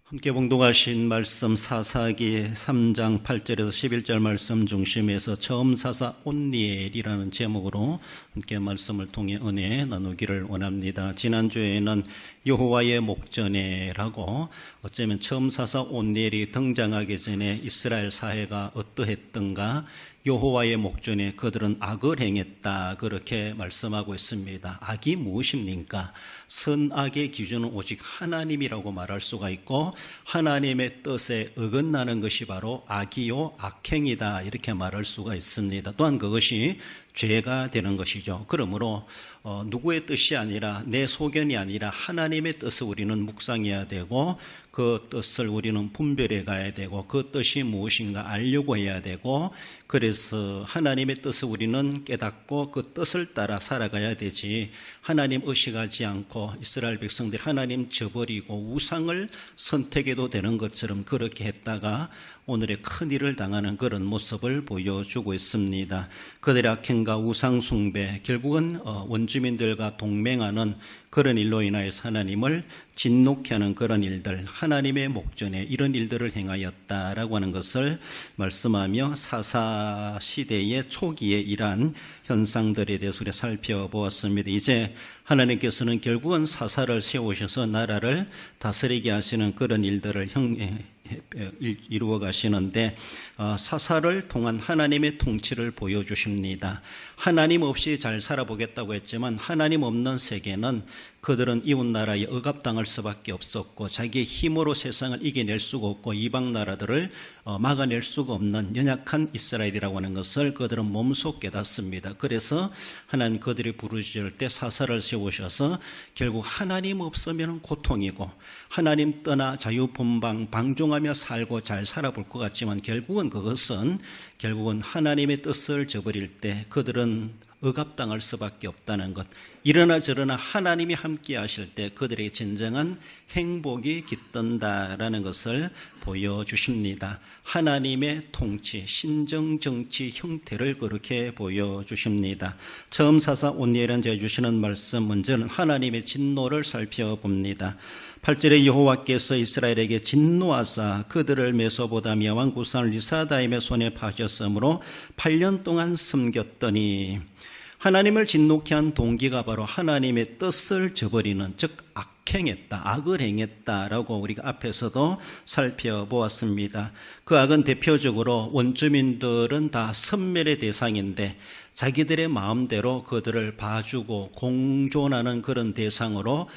함께 봉독하신 말씀 사사기 3장 8절에서 11절 말씀 중심에서 처음 사사 온니엘이라는 제목으로 함께 말씀을 통해 은혜 나누기를 원합니다. 지난주에는 여호와의 목전에라고 어쩌면 처음 사사 온니엘이 등장하기 전에 이스라엘 사회가 어떠했던가, 여호와의 목전에 그들은 악을 행했다, 그렇게 말씀하고 있습니다. 악이 무엇입니까? 선악의 기준은 오직 하나님이라고 말할 수가 있고, 하나님의 뜻에 어긋나는 것이 바로 악이요 악행이다, 이렇게 말할 수가 있습니다. 또한 그것이 죄가 되는 것이죠. 그러므로 누구의 뜻이 아니라, 내 소견이 아니라 하나님의 뜻을 우리는 묵상해야 되고, 그 뜻을 우리는 분별해 가야 되고, 그 뜻이 무엇인가 알려고 해야 되고, 그래서 하나님의 뜻을 우리는 깨닫고 그 뜻을 따라 살아가야 되지, 하나님 의식하지 않고 이스라엘 백성들이 하나님 저버리고 우상을 선택해도 되는 것처럼 그렇게 했다가 오늘의 큰일을 당하는 그런 모습을 보여주고 있습니다. 그들의 악행과 우상 숭배, 결국은 원주민들과 동맹하는 그런 일로 인하여서 하나님을 진노케 하는 그런 일들, 하나님의 목전에 이런 일들을 행하였다라고 하는 것을 말씀하며 사사 시대의 초기에 이러한 현상들에 대해서 우리가 살펴보았습니다. 이제 하나님께서는 결국은 사사를 세우셔서 나라를 다스리게 하시는 그런 일들을 이루어 가시는데, 사사를 통한 하나님의 통치를 보여주십니다. 하나님 없이 잘 살아보겠다고 했지만 하나님 없는 세계는 그들은 이웃 나라에 억압당할 수밖에 없었고, 자기의 힘으로 세상을 이겨낼 수가 없고 이방 나라들을 막아낼 수가 없는 연약한 이스라엘이라고 하는 것을 그들은 몸소 깨닫습니다. 그래서 하나님 그들이 부르짖을 때 사사를 세우셔서 결국 하나님 없으면 고통이고, 하나님 떠나 자유분방 방종하며 살고 잘 살아볼 것 같지만 결국은 하나님의 뜻을 저버릴 때 그들은 억압당할 수밖에 없다는 것, 이러나 저러나 하나님이 함께 하실 때 그들의 진정한 행복이 깃든다라는 것을 보여주십니다. 하나님의 통치, 신정정치 형태를 그렇게 보여주십니다. 처음 사사 온니엘은 제가 주시는 말씀, 먼저는 하나님의 진노를 살펴봅니다. 8절에 여호와께서 이스라엘에게 진노하사 그들을 메소포다미아 왕 구산 리사다임의 손에 파셨으므로 8년 동안 숨겼더니, 하나님을 진노케 한 동기가 바로 하나님의 뜻을 저버리는, 즉 악행했다, 악을 행했다라고 우리가 앞에서도 살펴보았습니다. 그 악은 대표적으로 원주민들은 다 섬멸의 대상인데 자기들의 마음대로 그들을 봐주고 공존하는 그런 대상으로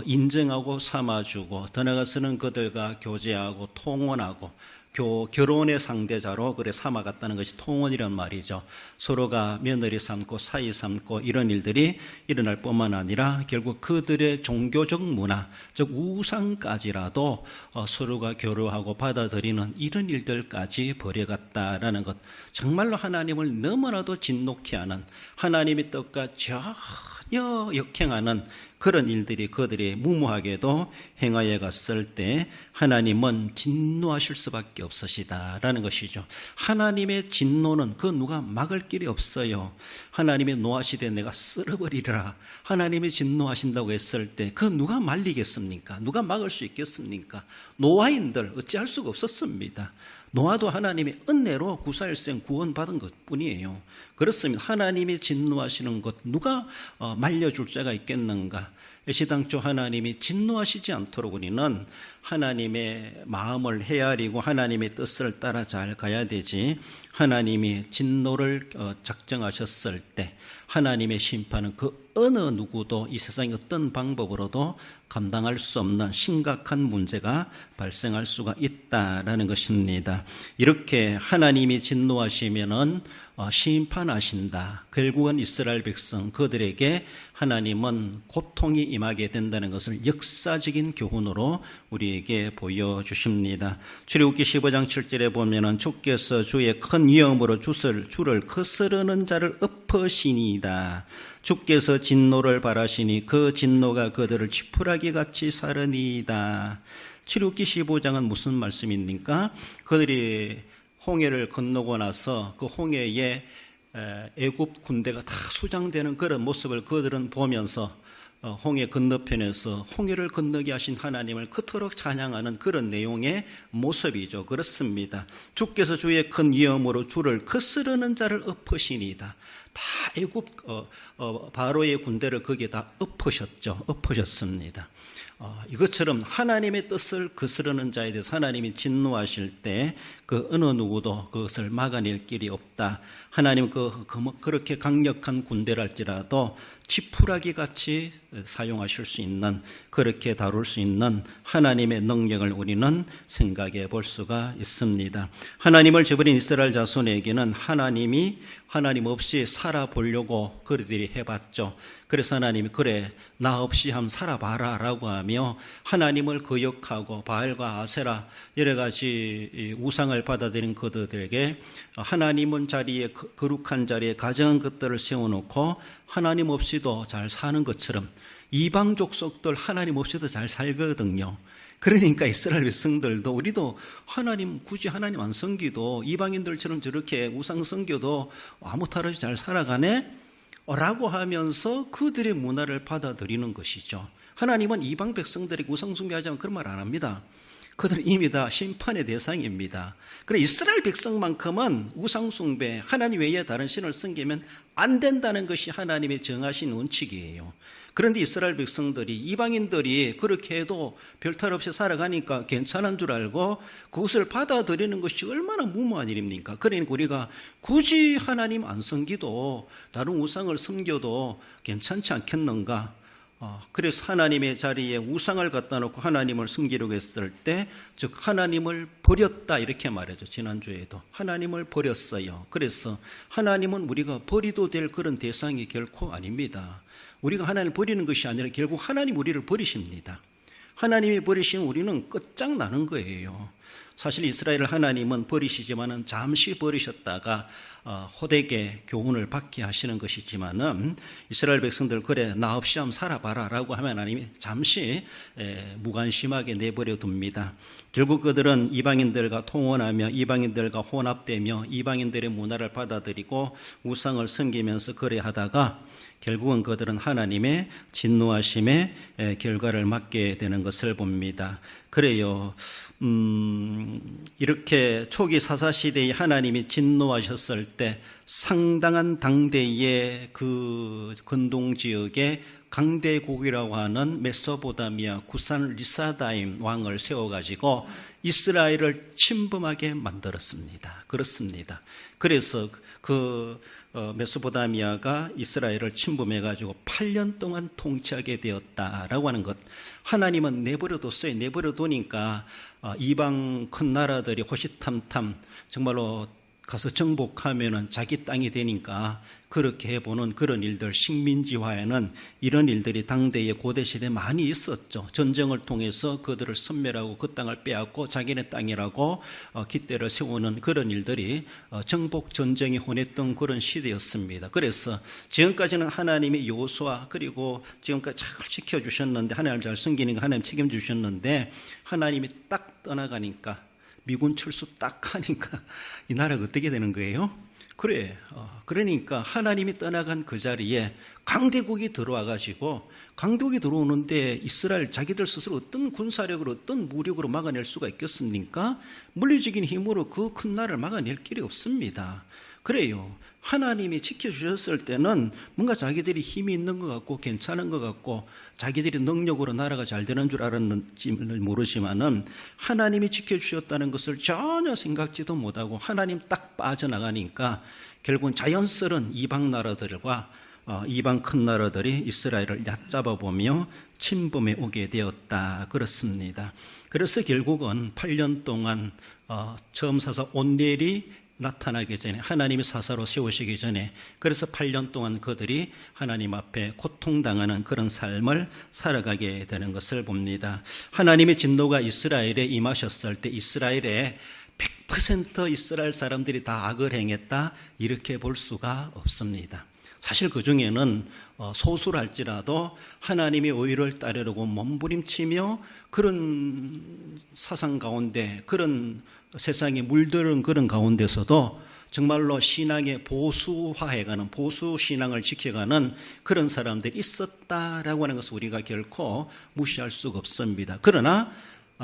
인정하고 삼아주고, 더 나아가서는 그들과 교제하고 통혼하고 결혼의 상대자로 그래 삼아갔다는 것이 통혼이란 말이죠. 서로가 며느리 삼고 사이 삼고 이런 일들이 일어날 뿐만 아니라 결국 그들의 종교적 문화, 즉 우상까지라도 서로가 교류하고 받아들이는 이런 일들까지 벌여갔다라는 것, 정말로 하나님을 너무나도 진노케 하는, 하나님의 뜻과 전혀 역행하는 그런 일들이 그들이 무모하게도 행하여 갔을 때 하나님은 진노하실 수밖에 없으시다라는 것이죠. 하나님의 진노는 그 누가 막을 길이 없어요. 하나님의 노하시되 내가 쓸어버리리라, 하나님이 진노하신다고 했을 때 그 누가 말리겠습니까? 누가 막을 수 있겠습니까? 노아인들 어찌할 수가 없었습니다. 노아도 하나님의 은혜로 구사일생 구원받은 것뿐이에요. 그렇습니다. 하나님이 진노하시는 것 누가 말려줄 자가 있겠는가? 애시당초 하나님이 진노하시지 않도록 우리는 하나님의 마음을 헤아리고 하나님의 뜻을 따라 잘 가야 되지, 하나님이 진노를 작정하셨을 때 하나님의 심판은 그 어느 누구도 이 세상의 어떤 방법으로도 감당할 수 없는 심각한 문제가 발생할 수가 있다라는 것입니다. 이렇게 하나님이 진노하시면은 심판하신다. 결국은 이스라엘 백성 그들에게 하나님은 고통이 임하게 된다는 것을 역사적인 교훈으로 우리에게 보여주십니다. 출애굽기 15장 7절에 보면은 주께서 주의 큰 위엄으로 주를 거스르는 자를 엎으시니이다. 주께서 진노를 바라시니 그 진노가 그들을 지푸라기 같이 사르니이다. 출애굽기 15장은 무슨 말씀입니까? 그들이 홍해를 건너고 나서 그 홍해에 애굽 군대가 다 수장되는 그런 모습을 그들은 보면서 홍해 건너편에서 홍해를 건너게 하신 하나님을 그토록 찬양하는 그런 내용의 모습이죠. 그렇습니다. 주께서 주의 큰 위엄으로 주를 거스르는 자를 엎으시니이다. 다 애굽 바로의 군대를 거기에 다 엎으셨습니다. 이것처럼 하나님의 뜻을 거스르는 자에 대해서 하나님이 진노하실 때 그 어느 누구도 그것을 막아낼 길이 없다. 하나님 그렇게 강력한 군대랄지라도 지푸라기 같이 사용하실 수 있는, 그렇게 다룰 수 있는 하나님의 능력을 우리는 생각해 볼 수가 있습니다. 하나님을 저버린 이스라엘 자손에게는 하나님 없이 살아보려고 그들이 해봤죠. 그래서 하나님이 그래 나 없이 한번 살아봐라 라고 하며 하나님을 거역하고 바알과 아세라 여러 가지 우상을 받아들인 그들에게 하나님은 자리에 거룩한 자리에 가정한 것들을 세워놓고 하나님 없이도 잘 사는 것처럼 이방 족속들 하나님 없이도 잘 살거든요. 그러니까 이스라엘 백성들도 우리도 굳이 하나님 안 섬기도 이방인들처럼 저렇게 우상 섬겨도 아무 탈 없이 잘 살아가네? 라고 하면서 그들의 문화를 받아들이는 것이죠. 하나님은 이방 백성들에게 우상 숭배하자면 그런 말 안 합니다. 그들은 이미 다 심판의 대상입니다. 그러나 이스라엘 백성만큼은 우상 숭배, 하나님 외에 다른 신을 섬기면 안 된다는 것이 하나님의 정하신 원칙이에요. 그런데 이스라엘 백성들이 이방인들이 그렇게 해도 별탈 없이 살아가니까 괜찮은 줄 알고 그것을 받아들이는 것이 얼마나 무모한 일입니까? 그러니까 우리가 굳이 하나님 안 섬기도 다른 우상을 섬겨도 괜찮지 않겠는가? 그래서 하나님의 자리에 우상을 갖다 놓고 하나님을 섬기려고 했을 때, 즉 하나님을 버렸다 이렇게 말하죠. 지난주에도 하나님을 버렸어요. 그래서 하나님은 우리가 버리도 될 그런 대상이 결코 아닙니다. 우리가 하나님을 버리는 것이 아니라 결국 하나님 우리를 버리십니다. 하나님이 버리시면 우리는 끝장나는 거예요. 사실 이스라엘 하나님은 버리시지만은 잠시 버리셨다가 호되게 교훈을 받게 하시는 것이지만은 이스라엘 백성들 그래 나 없이 한번 살아봐라 라고 하면 하나님이 잠시 무관심하게 내버려 둡니다. 결국 그들은 이방인들과 통혼하며 이방인들과 혼합되며 이방인들의 문화를 받아들이고 우상을 섬기면서 그래 하다가 결국은 그들은 하나님의 진노하심의 결과를 맞게 되는 것을 봅니다. 그래요. 이렇게 초기 사사시대에 하나님이 진노하셨을 때 상당한 당대의 그 근동지역에 강대국이라고 하는 메소포타미아 구산 리사다임 왕을 세워가지고 이스라엘을 침범하게 만들었습니다. 그렇습니다. 그래서 메소포타미아가 이스라엘을 침범해가지고 8년 동안 통치하게 되었다라고 하는 것. 하나님은 내버려뒀어요. 내버려두니까 이방 큰 나라들이 호시탐탐 정말로 가서 정복하면은 자기 땅이 되니까 그렇게 해보는 그런 일들, 식민지화에는 이런 일들이 당대의 고대시대에 많이 있었죠. 전쟁을 통해서 그들을 섬멸하고 그 땅을 빼앗고 자기네 땅이라고 깃대를 세우는 그런 일들이 정복 전쟁이 혼했던 그런 시대였습니다. 그래서 지금까지는 하나님이 여호수아 그리고 지금까지 잘 지켜주셨는데 하나님을 잘 섬기니까 하나님 책임주셨는데 하나님이 딱 떠나가니까 미군 철수 딱 하니까 이 나라가 어떻게 되는 거예요? 그러니까 하나님이 떠나간 그 자리에 강대국이 들어와가지고 강대국이 들어오는데 이스라엘 자기들 스스로 어떤 군사력으로 어떤 무력으로 막아낼 수가 있겠습니까? 물리적인 힘으로 그 큰 나라를 막아낼 길이 없습니다. 그래요. 하나님이 지켜주셨을 때는 뭔가 자기들이 힘이 있는 것 같고 괜찮은 것 같고 자기들이 능력으로 나라가 잘 되는 줄 알았는지 모르지만은 하나님이 지켜주셨다는 것을 전혀 생각지도 못하고 하나님 딱 빠져나가니까 결국은 자연스러운 이방 나라들과 이방 큰 나라들이 이스라엘을 얕잡아보며 침범해 오게 되었다. 그렇습니다. 그래서 결국은 8년 동안 처음 사사 온넬이 나타나기 전에 하나님이 사사로 세우시기 전에 그래서 8년 동안 그들이 하나님 앞에 고통당하는 그런 삶을 살아가게 되는 것을 봅니다. 하나님의 진노가 이스라엘에 임하셨을 때 이스라엘에 100% 이스라엘 사람들이 다 악을 행했다 이렇게 볼 수가 없습니다. 사실 그 중에는 소수랄지라도 하나님의 의를 따르려고 몸부림치며 그런 사상 가운데 그런 세상에 물들은 그런 가운데서도 정말로 신앙의 보수화해가는 보수신앙을 지켜가는 그런 사람들이 있었다라고 하는 것을 우리가 결코 무시할 수가 없습니다. 그러나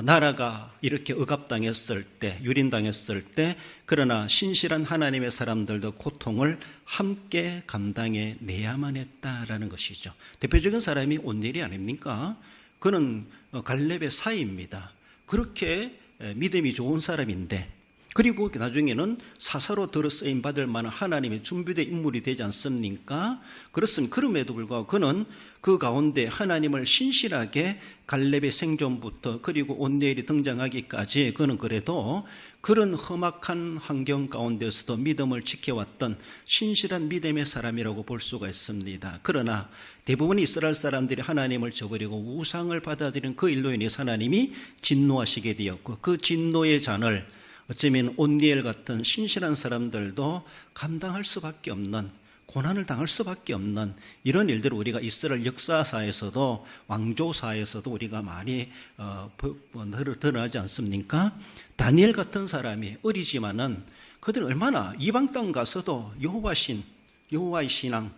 나라가 이렇게 억압당했을 때, 유린당했을 때, 그러나 신실한 하나님의 사람들도 고통을 함께 감당해 내야만 했다라는 것이죠. 대표적인 사람이 온니엘 아닙니까? 그는 갈렙의 사이입니다. 그렇게 믿음이 좋은 사람인데, 그리고 나중에는 사사로 들어 쓰임 받을 만한 하나님의 준비된 인물이 되지 않습니까? 그렇습니다. 그럼에도 불구하고 그는 그 가운데 하나님을 신실하게 갈렙의 생존부터 그리고 온니엘이 등장하기까지 그는 그래도 그런 험악한 환경 가운데서도 믿음을 지켜왔던 신실한 믿음의 사람이라고 볼 수가 있습니다. 그러나 대부분 이스라엘 사람들이 하나님을 저버리고 우상을 받아들인 그 일로 인해서 하나님이 진노하시게 되었고 그 진노의 잔을 어쩌면 온니엘 같은 신실한 사람들도 감당할 수밖에 없는, 고난을 당할 수밖에 없는 이런 일들을 우리가 이스라엘 역사사에서도 왕조사에서도 우리가 많이 드러나지 않습니까? 다니엘 같은 사람이 어리지만은 그들은 얼마나 이방 땅 가서도 여호와의 신앙,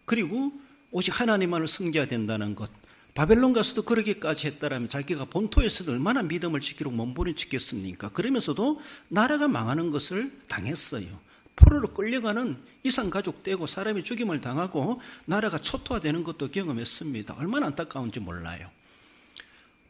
그리고 오직 하나님만을 섬겨야 된다는 것, 바벨론 가서도 그러기까지 했다라면 자기가 본토에서도 얼마나 믿음을 지키려고 몸부림치겠습니까? 그러면서도 나라가 망하는 것을 당했어요. 포로로 끌려가는 이산가족 되고 사람이 죽임을 당하고 나라가 초토화되는 것도 경험했습니다. 얼마나 안타까운지 몰라요.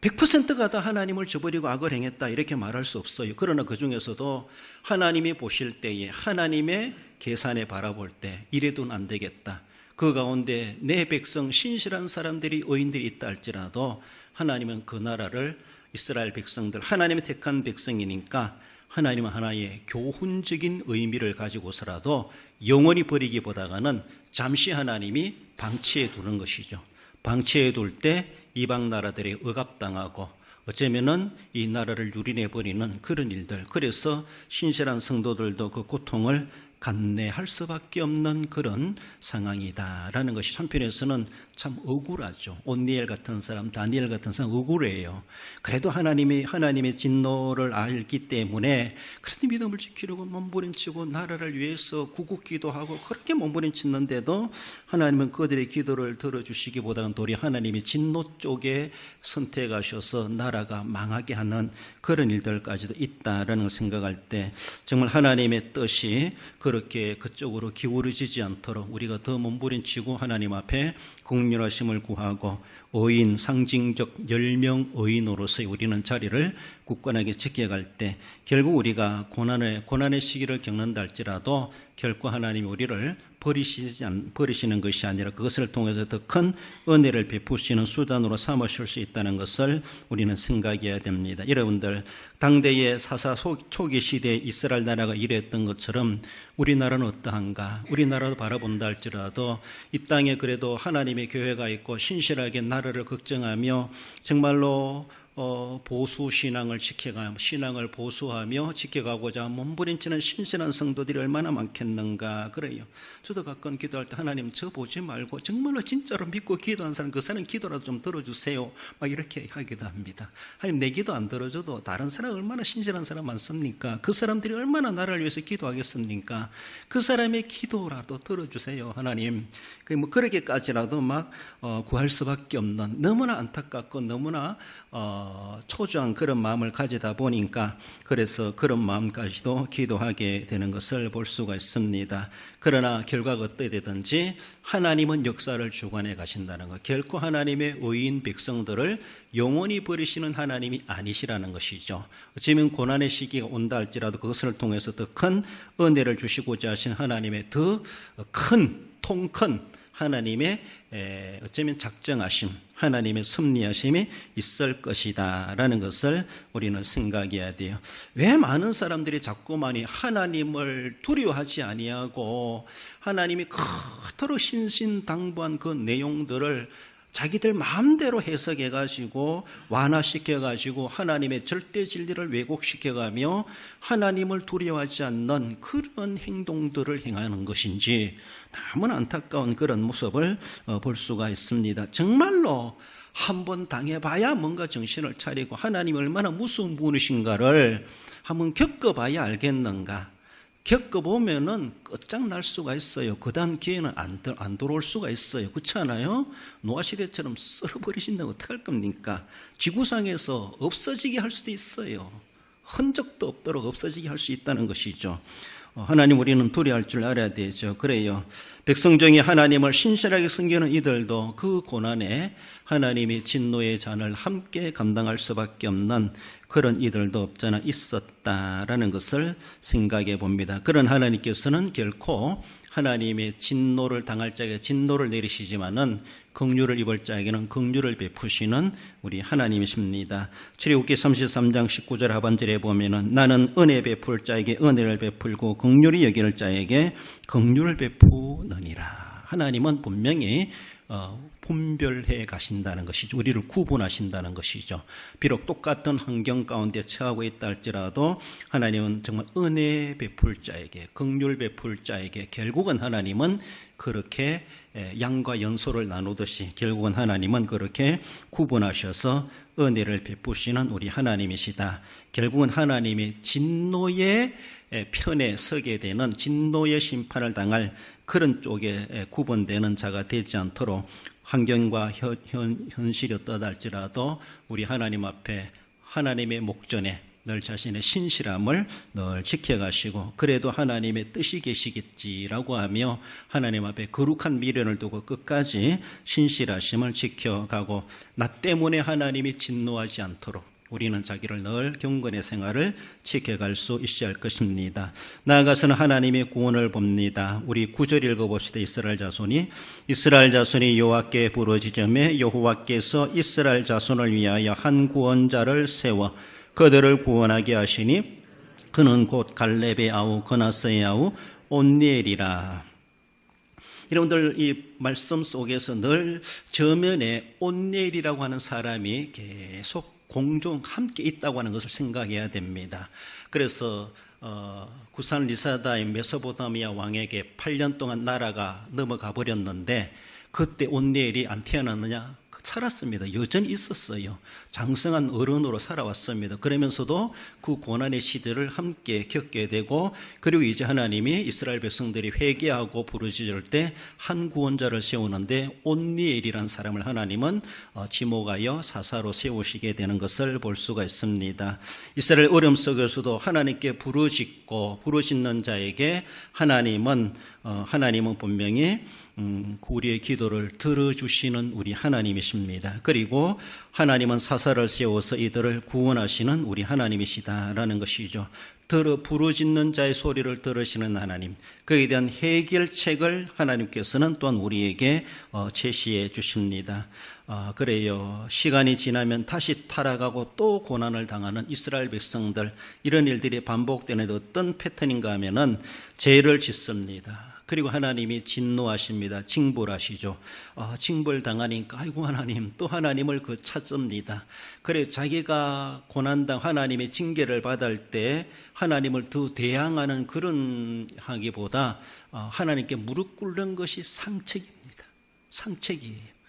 100%가 다 하나님을 저버리고 악을 행했다 이렇게 말할 수 없어요. 그러나 그 중에서도 하나님이 보실 때에 하나님의 계산에 바라볼 때 이래도는 안 되겠다. 그 가운데 내 백성 신실한 사람들이 의인들이 있다 할지라도 하나님은 그 나라를 이스라엘 백성들 하나님의 택한 백성이니까 하나님은 하나의 교훈적인 의미를 가지고서라도 영원히 버리기보다는 잠시 하나님이 방치해 두는 것이죠. 방치해 둘 때 이방 나라들이 억압당하고 어쩌면은 이 나라를 유린해버리는 그런 일들, 그래서 신실한 성도들도 그 고통을 감내할 수밖에 없는 그런 상황이다라는 것이 한편에서는 참 억울하죠. 온니엘 같은 사람, 다니엘 같은 사람 억울해요. 그래도 하나님의 진노를 알기 때문에 그래도 믿음을 지키려고 몸부림치고 나라를 위해서 구국기도하고 그렇게 몸부림치는데도 하나님은 그들의 기도를 들어주시기보다는 도리어 하나님이 진노 쪽에 선택하셔서 나라가 망하게 하는 그런 일들까지도 있다라는 걸 생각할 때 정말 하나님의 뜻이 그렇게 그쪽으로 기울어지지 않도록 우리가 더 몸부림치고 하나님 앞에 긍휼하심을 구하고 의인, 상징적 10명 의인으로서의 우리는 자리를 굳건하게 지켜갈 때 결국 우리가 고난의 시기를 겪는다 할지라도 결코 하나님이 우리를 버리시는 것이 아니라 그것을 통해서 더 큰 은혜를 베푸시는 수단으로 삼으실 수 있다는 것을 우리는 생각해야 됩니다. 여러분들 당대의 사사 초기 시대에 이스라엘 나라가 이랬던 것처럼 우리나라는 어떠한가? 우리나라도 바라본다 할지라도 이 땅에 그래도 하나님의 교회가 있고 신실하게 나라를 걱정하며 정말로 보수 신앙을 신앙을 보수하며 지켜가고자 몸부림치는 신실한 성도들이 얼마나 많겠는가 그래요. 저도 가끔 기도할 때 하나님 저 보지 말고 정말로 진짜로 믿고 기도하는 사람 그 사람 기도라도 좀 들어주세요. 막 이렇게 하기도 합니다. 하나님 내 기도 안 들어줘도 다른 사람 얼마나 신실한 사람 많습니까? 그 사람들이 얼마나 나라를 위해서 기도하겠습니까? 그 사람의 기도라도 들어주세요. 하나님 뭐 그러기까지라도 막 구할 수밖에 없는 너무나 안타깝고 너무나 초조한 그런 마음을 가지다 보니까 그래서 그런 마음까지도 기도하게 되는 것을 볼 수가 있습니다. 그러나 결과가 어떻게 되든지 하나님은 역사를 주관해 가신다는 것, 결코 하나님의 의인 백성들을 영원히 버리시는 하나님이 아니시라는 것이죠. 어쩌면 고난의 시기가 온다 할지라도 그것을 통해서 더 큰 은혜를 주시고자 하신 하나님의 더 통 큰 하나님의 어쩌면 작정하심, 하나님의 섭리하심이 있을 것이다 라는 것을 우리는 생각해야 돼요. 왜 많은 사람들이 자꾸만이 하나님을 두려워하지 아니하고 하나님이 그토록 신신당부한 그 내용들을 자기들 마음대로 해석해가지고 완화시켜가지고 하나님의 절대 진리를 왜곡시켜가며 하나님을 두려워하지 않는 그런 행동들을 행하는 것인지 너무나 안타까운 그런 모습을 볼 수가 있습니다. 정말로 한번 당해봐야 뭔가 정신을 차리고 하나님이 얼마나 무서운 분이신가를 한번 겪어봐야 알겠는가. 겪어보면은 끝장날 수가 있어요. 그 다음 기회는 안 돌아올 수가 있어요. 그렇지 않아요? 노아시대처럼 썰어버리신다면 어떡할 겁니까? 지구상에서 없어지게 할 수도 있어요. 흔적도 없도록 없어지게 할 수 있다는 것이죠. 하나님 우리는 두려워할 줄 알아야 되죠. 그래요. 백성 중에 하나님을 신실하게 섬기는 이들도 그 고난에 하나님의 진노의 잔을 함께 감당할 수밖에 없는 그런 이들도 없잖아 있었다라는 것을 생각해 봅니다. 그런 하나님께서는 결코 하나님의 진노를 당할 자에게 진노를 내리시지만은 긍휼을 입을 자에게는 긍휼을 베푸시는 우리 하나님이십니다. 출애굽기 33장 19절 하반절에 보면은 나는 은혜 베풀 자에게 은혜를 베풀고 긍휼히 여길 자에게 긍휼을 베푸느니라. 하나님은 분명히 분별해 가신다는 것이죠. 우리를 구분하신다는 것이죠. 비록 똑같은 환경 가운데 처하고 있다 할지라도 하나님은 정말 은혜 베풀 자에게, 긍휼 베풀 자에게 결국은 하나님은 그렇게 양과 연소를 나누듯이 결국은 하나님은 그렇게 구분하셔서 은혜를 베푸시는 우리 하나님이시다. 결국은 하나님의 진노의 편에 서게 되는 진노의 심판을 당할 그런 쪽에 구분되는 자가 되지 않도록 환경과 현실이 어떠하다 할지라도 우리 하나님 앞에 하나님의 목전에 늘 자신의 신실함을 늘 지켜가시고 그래도 하나님의 뜻이 계시겠지라고 하며 하나님 앞에 거룩한 미련을 두고 끝까지 신실하심을 지켜가고 나 때문에 하나님이 진노하지 않도록 우리는 자기를 늘 경건의 생활을 지켜갈 수 있어야 할 것입니다. 나아가서는 하나님의 구원을 봅니다. 우리 9절 읽어봅시다. 이스라엘 자손이 여호와께 부르짖으매 여호와께서 이스라엘 자손을 위하여 한 구원자를 세워 그들을 구원하게 하시니 그는 곧 갈렙의 아우 그나스의 아우 온니엘이라. 여러분들 이 말씀 속에서 늘 저면에 온니엘이라고 하는 사람이 계속 공중 함께 있다고 하는 것을 생각해야 됩니다. 그래서 구산 리사다의 메소포타미아 왕에게 8년 동안 나라가 넘어가 버렸는데 그때 온니엘이 안 태어났느냐? 살았습니다. 여전히 있었어요. 장성한 어른으로 살아왔습니다. 그러면서도 그 고난의 시대를 함께 겪게 되고 그리고 이제 하나님이 이스라엘 백성들이 회개하고 부르짖을 때 한 구원자를 세우는데 온니엘이라는 사람을 하나님은 지목하여 사사로 세우시게 되는 것을 볼 수가 있습니다. 이스라엘 어려움 속에서도 하나님께 부르짖는 자에게 하나님은 분명히 우리의 기도를 들어주시는 우리 하나님이십니다. 그리고 하나님은 사사를 세워서 이들을 구원하시는 우리 하나님이시다라는 것이죠. 부르짖는 자의 소리를 들으시는 하나님, 그에 대한 해결책을 하나님께서는 또한 우리에게 제시해 주십니다. 그래요. 시간이 지나면 다시 타락하고 또 고난을 당하는 이스라엘 백성들, 이런 일들이 반복되는 어떤 패턴인가 하면은 죄를 짓습니다. 그리고 하나님이 진노하십니다. 징벌하시죠. 징벌당하니까 아이고 하나님, 또 하나님을 찾습니다. 그래 자기가 고난당 하나님의 징계를 받을 때 하나님을 더 대항하는 그런 하기보다 하나님께 무릎 꿇는 것이 상책입니다. 상책이에요.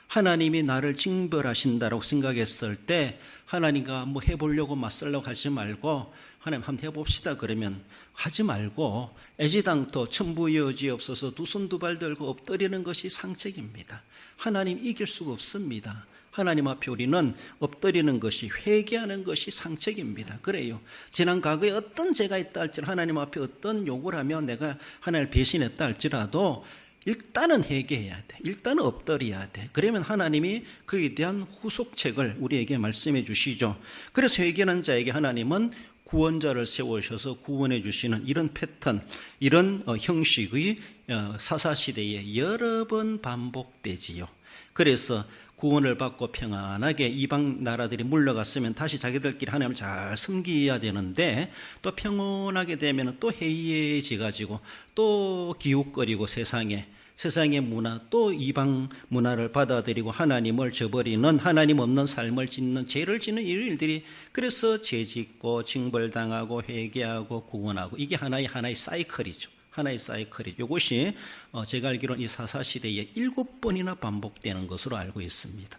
하나님이 나를 징벌하신다라고 생각했을 때 하나님과 뭐 해보려고 맞설려고 하지 말고 하나님 한번 해봅시다 그러면 하지 말고 애지당토 천부여지 없어서 두 손 두 발 들고 엎드리는 것이 상책입니다. 하나님 이길 수가 없습니다. 하나님 앞에 우리는 엎드리는 것이, 회개하는 것이 상책입니다. 그래요. 지난 과거에 어떤 죄가 있다 할지라도 하나님 앞에 어떤 욕을 하며 내가 하나님을 배신했다 할지라도 일단은 회개해야 돼. 일단은 엎드려야 돼. 그러면 하나님이 그에 대한 후속책을 우리에게 말씀해 주시죠. 그래서 회개하는 자에게 하나님은 구원자를 세우셔서 구원해 주시는 이런 패턴, 이런 형식의 사사시대에 여러 번 반복되지요. 그래서 구원을 받고 평안하게 이방 나라들이 물러갔으면 다시 자기들끼리 하나님을 잘 섬겨야 되는데 또 평온하게 되면 또 해이해지가지고 또 기웃거리고 세상의 문화, 또 이방 문화를 받아들이고 하나님을 저버리는, 하나님 없는 삶을 짓는, 죄를 짓는 이런 일들이, 그래서 죄짓고 징벌당하고 회개하고 구원하고, 이게 하나의 사이클이죠. 하나의 사이클이. 이것이 제가 알기로는 이 사사시대에 7번이나 반복되는 것으로 알고 있습니다.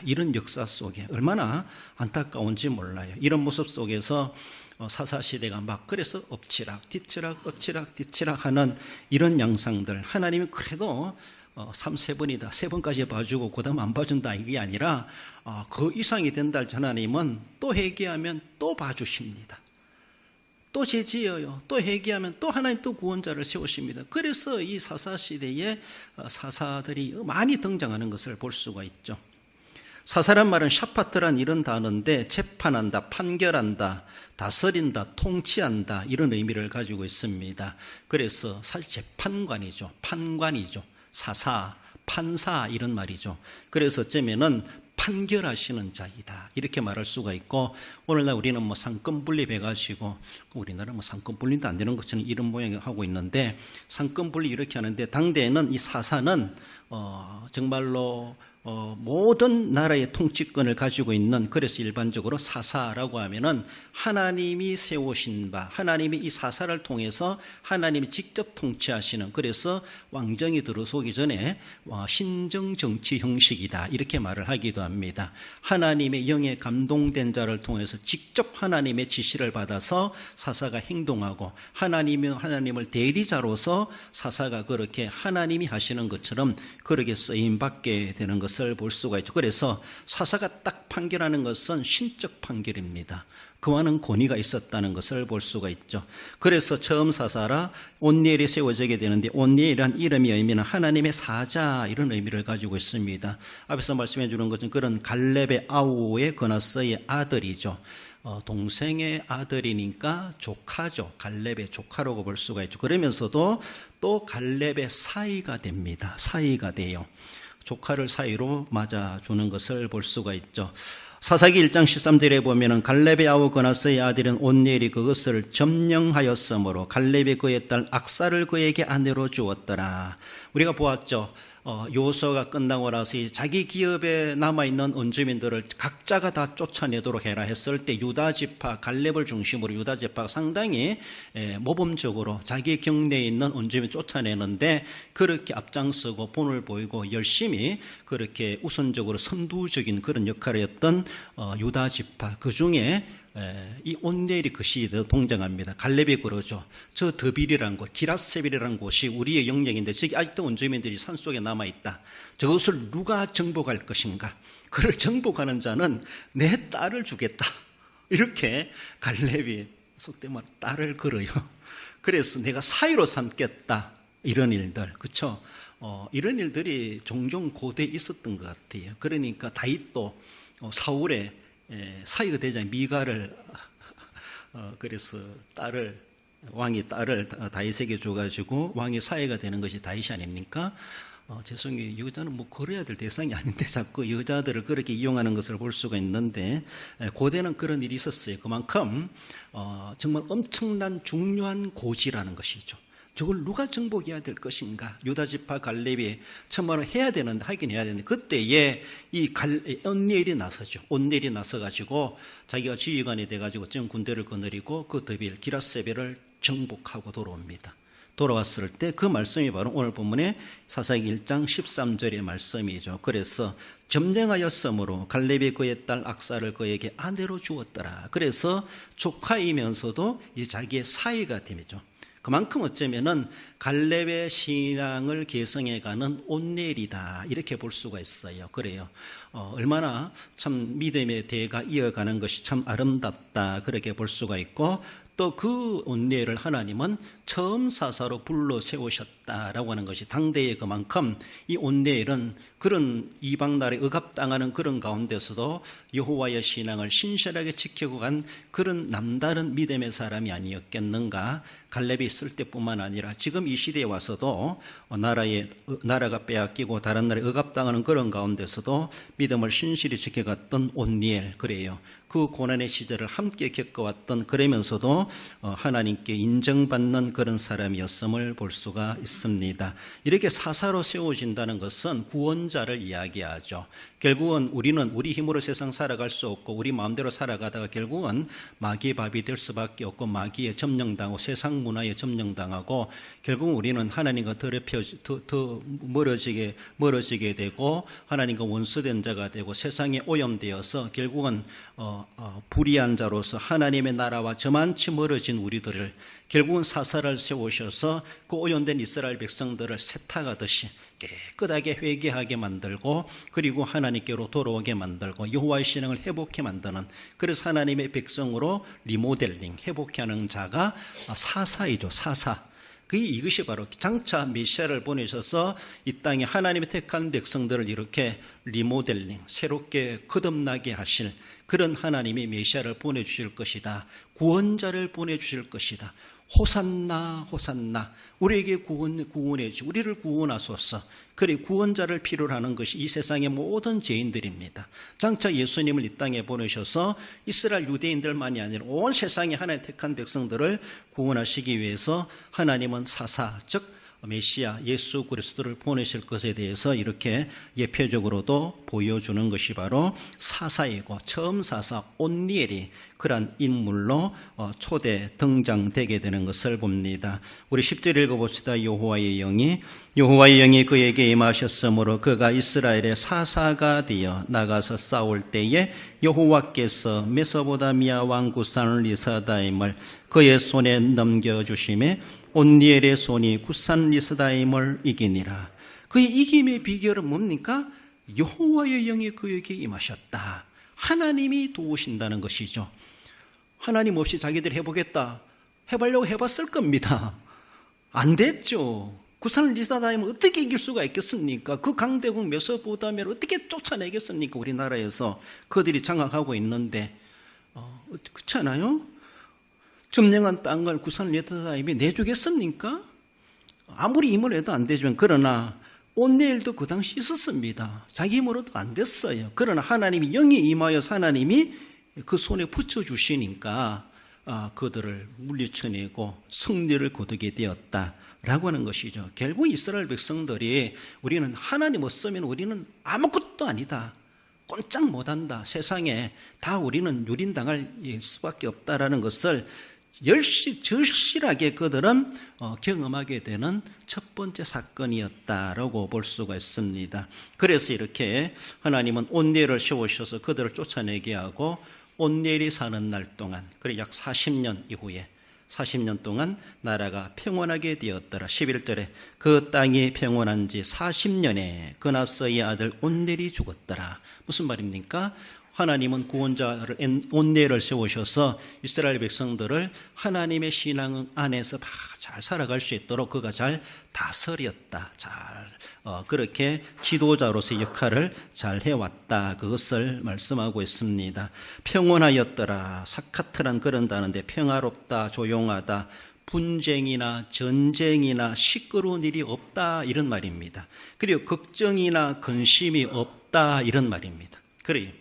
이런 역사 속에 얼마나 안타까운지 몰라요. 이런 모습 속에서 사사시대가 막 그래서 엎치락 뒤치락 엎치락 뒤치락 하는 이런 양상들, 하나님이 그래도 3번이다 3번까지 봐주고 그 다음 안 봐준다 이게 아니라 그 이상이 된다 할 하나님은 또 회개하면 또 봐주십니다. 또 죄지어요. 또 회개하면 또 하나님 또 구원자를 세우십니다. 그래서 이 사사시대에 사사들이 많이 등장하는 것을 볼 수가 있죠. 사사란 말은 샤파트란 이런 단어인데 재판한다, 판결한다, 다스린다, 통치한다 이런 의미를 가지고 있습니다. 그래서 사실 재판관이죠. 판관이죠. 사사, 판사 이런 말이죠. 그래서 어쩌면은 판결하시는 자이다 이렇게 말할 수가 있고, 오늘날 우리는 뭐 상권 분립해가지고 우리나라 상권 분립도 안 되는 것처럼 이런 모양을 하고 있는데, 상권 분립 이렇게 하는데 당대에는 이 사사는 정말로 모든 나라의 통치권을 가지고 있는, 그래서 일반적으로 사사라고 하면은 하나님이 세우신 바, 하나님이 이 사사를 통해서 하나님이 직접 통치하시는, 그래서 왕정이 들어서기 전에 신정 정치 형식이다 이렇게 말을 하기도 합니다. 하나님의 영에 감동된 자를 통해서 직접 하나님의 지시를 받아서 사사가 행동하고, 하나님을 대리자로서 사사가 그렇게 하나님이 하시는 것처럼 그렇게 쓰임받게 되는 것을 볼 수가 있죠. 그래서 사사가 딱 판결하는 것은 신적 판결입니다. 그와는 권위가 있었다는 것을 볼 수가 있죠. 그래서 처음 사사라 온니엘이 세워지게 되는데, 온니엘이란 이름의 의미는 하나님의 사자 이런 의미를 가지고 있습니다. 앞에서 말씀해 주는 것은 그런 갈렙의 아우의 그나스의 아들이죠. 동생의 아들이니까 조카죠. 갈렙의 조카라고 볼 수가 있죠. 그러면서도 또 갈렙의 사이가 됩니다. 사이가 돼요. 조카를 사이로 맞아주는 것을 볼 수가 있죠. 사사기 1장 13절에 보면은 갈렙의 아우 그나스의 아들은 온니엘이 그것을 점령하였으므로 갈렙이 그의 딸 악사를 그에게 아내로 주었더라. 우리가 보았죠. 요소가 끝나고 나서 자기 기업에 남아있는 원주민들을 각자가 다 쫓아내도록 해라 했을 때 유다 지파, 갈렙을 중심으로 유다 지파가 상당히 모범적으로 자기 경내에 있는 원주민 쫓아내는데 그렇게 앞장서고 본을 보이고 열심히 그렇게 우선적으로 선두적인 그런 역할을 했던 유다 지파, 그 중에 이 온니엘이 그 시대에 동정합니다. 갈렙이 그러죠. 저 드빌이라는 곳, 기라세빌이라는 곳이 우리의 영역인데 저기 아직도 원주민들이 산속에 남아있다. 저것을 누가 정복할 것인가? 그를 정복하는 자는 내 딸을 주겠다. 이렇게 갈렙이 속된 말 딸을 걸어요. 그래서 내가 사위로 삼겠다. 이런 일들, 그렇죠? 이런 일들이 종종 고대에 있었던 것 같아요. 그러니까 다윗도 사울의 사위가 되자 미가를 그래서 왕이 딸을 다윗에게 줘가지고 왕의 사위가 되는 것이 다윗이 아닙니까? 죄송해요. 여자는 뭐 걸어야 될 대상이 아닌데 자꾸 여자들을 그렇게 이용하는 것을 볼 수가 있는데, 고대는 그런 일이 있었어요. 그만큼 정말 엄청난 중요한 고지라는 것이죠. 저걸 누가 정복해야 될 것인가? 유다지파 갈렙이 천만을 해야 되는데, 하긴 해야 되는데, 그때에 이 온니엘이 나서죠. 온니엘이 나서가지고 자기가 지휘관이 돼가지고 전 군대를 거느리고 그 드빌, 기라세벨을 정복하고 돌아옵니다. 돌아왔을 때 그 말씀이 바로 오늘 본문의 사사기 1장 13절의 말씀이죠. 그래서 점령하였으므로 갈렙이 그의 딸 악사를 그에게 아내로 주었더라. 그래서 조카이면서도 자기의 사위가 되죠. 그만큼 어쩌면은 갈렙의 신앙을 계승해가는 온니엘이다 이렇게 볼 수가 있어요. 그래요. 얼마나 참 믿음의 대가 이어가는 것이 참 아름답다 그렇게 볼 수가 있고, 또 그 온니엘을 하나님은 처음 사사로 불러 세우셨다라고 하는 것이 당대에 그만큼 이 온니엘은 그런 이방 나라에 억압당하는 그런 가운데서도 여호와의 신앙을 신실하게 지켜간 그런 남다른 믿음의 사람이 아니었겠는가. 갈렙이 있을 때뿐만 아니라 지금 이 시대에 와서도 나라가 빼앗기고 다른 나라에 억압당하는 그런 가운데서도 믿음을 신실히 지켜갔던 온니엘, 그래요. 그 고난의 시절을 함께 겪어왔던, 그러면서도 하나님께 인정받는 그런 사람이었음을 볼 수가 있습니다. 이렇게 사사로 세워진다는 것은 구원자를 이야기하죠. 결국은 우리는 우리 힘으로 세상 살아갈 수 없고 우리 마음대로 살아가다가 결국은 마귀의 밥이 될 수밖에 없고 마귀에 점령당하고 세상 문화에 점령당하고 결국은 우리는 하나님과 더 멀어지게 되고 하나님과 원수된 자가 되고 세상에 오염되어서 결국은 불의한 자로서 하나님의 나라와 저만치 멀어진 우리들을 결국은 사사를 세우셔서 그 오염된 이스라엘 백성들을 세탁하듯이 깨끗하게 회개하게 만들고 그리고 하나님께로 돌아오게 만들고 여호와의 신앙을 회복해 만드는, 그래서 하나님의 백성으로 리모델링 회복하는 자가 사사이죠. 사사. 이것이 바로 장차 메시아를 보내셔서 이 땅에 하나님의 택한 백성들을 이렇게 리모델링, 새롭게 거듭나게 하실 그런 하나님이 메시아를 보내주실 것이다. 구원자를 보내주실 것이다. 호산나 호산나, 우리에게 구원해 주시고 우리를 구원하소서. 그래, 구원자를 필요로 하는 것이 이 세상의 모든 죄인들입니다. 장차 예수님을 이 땅에 보내셔서 이스라엘 유대인들만이 아니라 온 세상의 하나님 택한 백성들을 구원하시기 위해서 하나님은 사사, 즉 메시아 예수 그리스도를 보내실 것에 대해서 이렇게 예표적으로도 보여주는 것이 바로 사사이고, 처음 사사 온니엘이 그러한 인물로 초대 등장되게 되는 것을 봅니다. 우리 10절 읽어봅시다. 여호와의 영이 그에게 임하셨으므로 그가 이스라엘의 사사가 되어 나가서 싸울 때에 여호와께서 메소포타미아 왕 구산 리사다임을 그의 손에 넘겨주심에 온니엘의 손이 구산 리스다임을 이기니라. 그의 이김의 비결은 뭡니까? 여호와의 영이 그에게 임하셨다. 하나님이 도우신다는 것이죠. 하나님 없이 자기들이 해보겠다, 해보려고 해봤을 겁니다. 안 됐죠. 구산 리스다임을 어떻게 이길 수가 있겠습니까? 그 강대국 메소포타미아를 어떻게 쫓아내겠습니까? 우리나라에서 그들이 장악하고 있는데 그렇잖아요. 점령한 땅을 구산 리스다임이 내주겠습니까? 아무리 힘을 해도 안 되지만, 그러나 온니엘도 그 당시 있었습니다. 자기 힘으로도 안 됐어요. 그러나 하나님이 영이 임하여서 하나님이 그 손에 붙여주시니까 그들을 물리쳐내고 승리를 거두게 되었다라고 하는 것이죠. 결국 이스라엘 백성들이 우리는 하나님 없으면 우리는 아무것도 아니다, 꼼짝 못한다, 세상에 다 우리는 유린당할 수밖에 없다라는 것을 절실하게 그들은 경험하게 되는 첫 번째 사건이었다라고 볼 수가 있습니다. 그래서 이렇게 하나님은 온니엘을 세우셔서 그들을 쫓아내게 하고 온니엘이 사는 날 동안, 그래 약 40년 이후에 40년 동안 나라가 평온하게 되었더라. 11절에 그 땅이 평온한 지 40년에 그나서의 아들 온니엘이 죽었더라. 무슨 말입니까? 하나님은 구원자를 온니엘을 세우셔서 이스라엘 백성들을 하나님의 신앙 안에서 잘 살아갈 수 있도록 그가 잘 다스렸다. 그렇게 지도자로서의 역할을 잘 해왔다. 그것을 말씀하고 있습니다. 평온하였더라. 사카트란 그런 단어인데 평화롭다, 조용하다, 분쟁이나 전쟁이나 시끄러운 일이 없다, 이런 말입니다. 그리고 걱정이나 근심이 없다, 이런 말입니다. 그래요.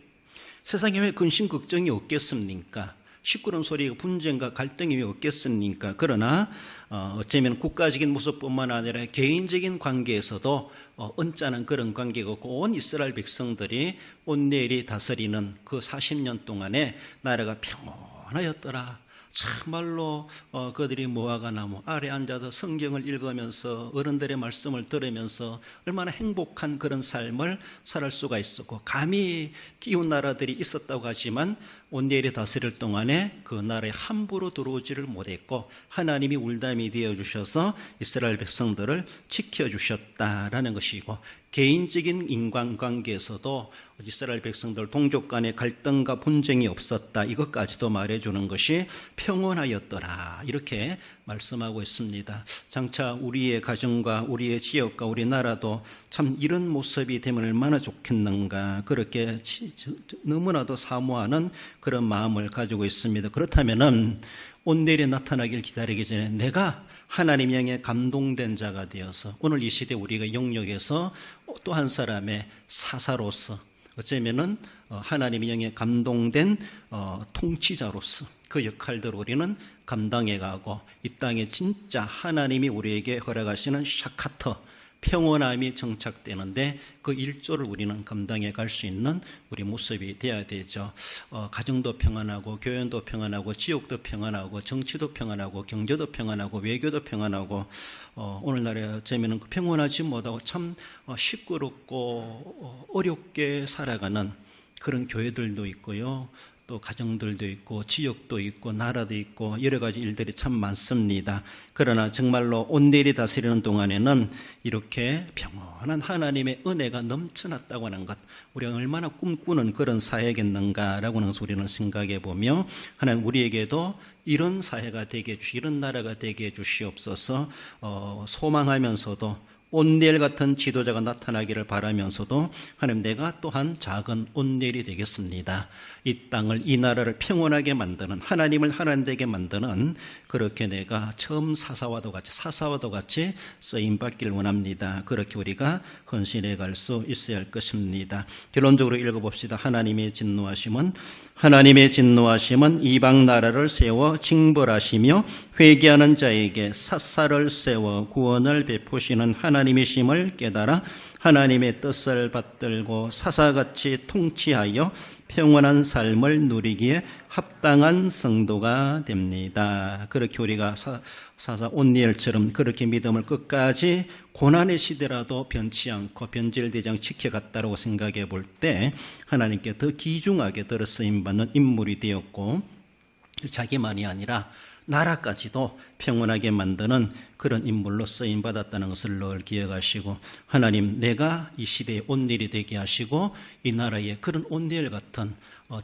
세상에 왜 근심 걱정이 없겠습니까? 시끄러운 소리가 분쟁과 갈등이 왜 없겠습니까? 그러나 어쩌면 국가적인 모습뿐만 아니라 개인적인 관계에서도 언짢은 그런 관계가 없고, 온 이스라엘 백성들이 온니엘이 다스리는 그 40년 동안에 나라가 평온하였더라. 참말로 그들이 무화과 나무 아래 앉아서 성경을 읽으면서 어른들의 말씀을 들으면서 얼마나 행복한 그런 삶을 살 수가 있었고, 감히 기운 나라들이 있었다고 하지만 온니엘이 다스릴 동안에 그 나라에 함부로 들어오지를 못했고 하나님이 울담이 되어주셔서 이스라엘 백성들을 지켜주셨다라는 것이고, 개인적인 인간관계에서도 이스라엘 백성들 동족 간의 갈등과 분쟁이 없었다, 이것까지도 말해주는 것이 평온하였더라, 이렇게 말씀하고 있습니다. 장차 우리의 가정과 우리의 지역과 우리나라도 참 이런 모습이 되면 얼마나 좋겠는가, 그렇게 너무나도 사모하는 그런 마음을 가지고 있습니다. 그렇다면은 온니엘이 나타나길 기다리기 전에 내가 하나님 영에 감동된 자가 되어서 오늘 이 시대 우리가 영역에서 또 한 사람의 사사로서 어쩌면은 하나님의 영에 감동된 통치자로서 그 역할들을 우리는 감당해 가고 이 땅에 진짜 하나님이 우리에게 허락하시는 샤카터 평온함이 정착되는데 그 일조를 우리는 감당해 갈 수 있는 우리 모습이 되어야 되죠. 가정도 평안하고 교회도 평안하고 지역도 평안하고 정치도 평안하고 경제도 평안하고 외교도 평안하고 오늘날에 어쩌면 평온하지 못하고 참 시끄럽고 어렵게 살아가는 그런 교회들도 있고요. 또 가정들도 있고 지역도 있고 나라도 있고 여러 가지 일들이 참 많습니다. 그러나 정말로 온내리 다스리는 동안에는 이렇게 평온한 하나님의 은혜가 넘쳐났다고 하는 것, 우리가 얼마나 꿈꾸는 그런 사회겠는가라고 하는 것을 우리는 생각해 보며 하나님 우리에게도 이런 사회가 되게 이런 나라가 되게 해주시옵소서. 소망하면서도 온니엘 같은 지도자가 나타나기를 바라면서도 하나님 내가 또한 작은 온니엘이 되겠습니다. 이 땅을 이 나라를 평온하게 만드는 하나님을 하나님 되게 만드는 그렇게 내가 처음 사사와도 같이 쓰임받기를 원합니다. 그렇게 우리가 헌신해 갈 수 있어야 할 것입니다. 결론적으로 읽어봅시다. 하나님의 진노하심은 이방 나라를 세워 징벌하시며 회개하는 자에게 삿살을 세워 구원을 베푸시는 하나님이심을 깨달아 하나님의 뜻을 받들고 사사같이 통치하여 평온한 삶을 누리기에 합당한 성도가 됩니다. 그렇게 우리가 사사 온니엘처럼 그렇게 믿음을 끝까지 고난의 시대라도 변치 않고 변질되지 않고 지켜갔다고 생각해 볼 때 하나님께 더 귀중하게 들어 쓰임받는 인물이 되었고 자기만이 아니라 나라까지도 평온하게 만드는 그런 인물로 쓰임받았다는 것을 늘 기억하시고 하나님 내가 이 시대의 온니엘이 되게 하시고 이 나라에 그런 온니엘 같은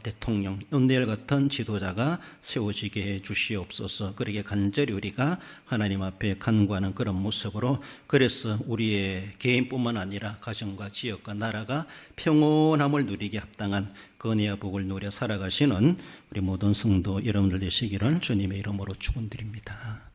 대통령, 온니엘 같은 지도자가 세워지게 해 주시옵소서. 그렇게 간절히 우리가 하나님 앞에 간구하는 그런 모습으로 그래서 우리의 개인뿐만 아니라 가정과 지역과 나라가 평온함을 누리게 합당한 은혜와 복을 누려 살아가시는 우리 모든 성도 여러분들 되시기를 주님의 이름으로 축원드립니다.